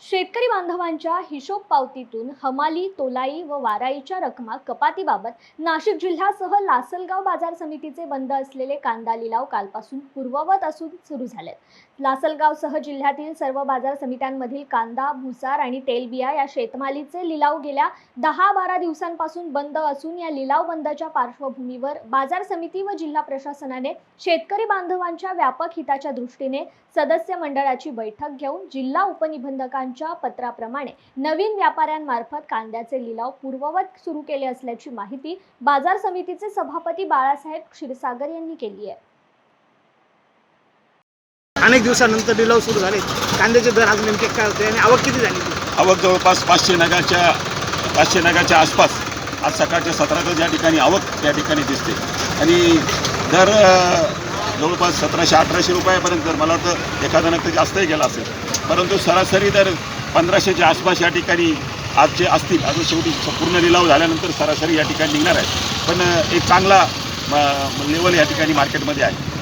शेतकरी बांधवांच्या हिशोब पावतीतून हमाली, तोलाई व वाराईच्या रकमा कपातीबाबत नाशिक जिल्ह्यासह लासलगाव बाजार समितीचे बंद असलेले कांदा लिलाव कालपासून पूर्ववत सुरू झालेत. लासलगावसह जिल्ह्यातील सर्व बाजार समित्यांमधील कांदा, भुसार आणि तेलबिया या शेतमालीचे लिलाव गेल्या 10-12 दिवसांपासून बंद असून या लिलाव बंदच्या पार्श्वभूमीवर बाजार समिती व जिल्हा प्रशासनाने शेतकरी बांधवांच्या व्यापक हिताच्या दृष्टीने सदस्य मंडळाची बैठक घेऊन जिल्हा उपनिबंधकांच्या पत्राप्रमाणे नवीन व्यापाऱ्यांमार्फत कांद्याचे लिलाव पूर्ववत सुरू केले असल्याची माहिती बाजार समितीचे सभापती बाळासाहेब क्षीरसागर यांनी केली आहे. अनेक दिवसानंतर लिलाव सुरू झाले. कांद्याचे दर आज नेमके काय होते आणि आवक किती झाली? आवक जवळपास 500 नगाच्या आसपास आज सकाळच्या 17 या ठिकाणी आवक या ठिकाणी दिसते आणि दर जवळपास 1700-1800 रुपयापर्यंत मला वाटतं एखादा नग जास्तही गेला असेल, परंतु सरासरी दर 1500च्या आसपास या ठिकाणी आजचे असतील. अजून शेवटी पूर्ण लिलाव झाल्यानंतर सरासरी या ठिकाणी निघणार आहे, पण एक चांगला लेवल या ठिकाणी मार्केटमध्ये आहे.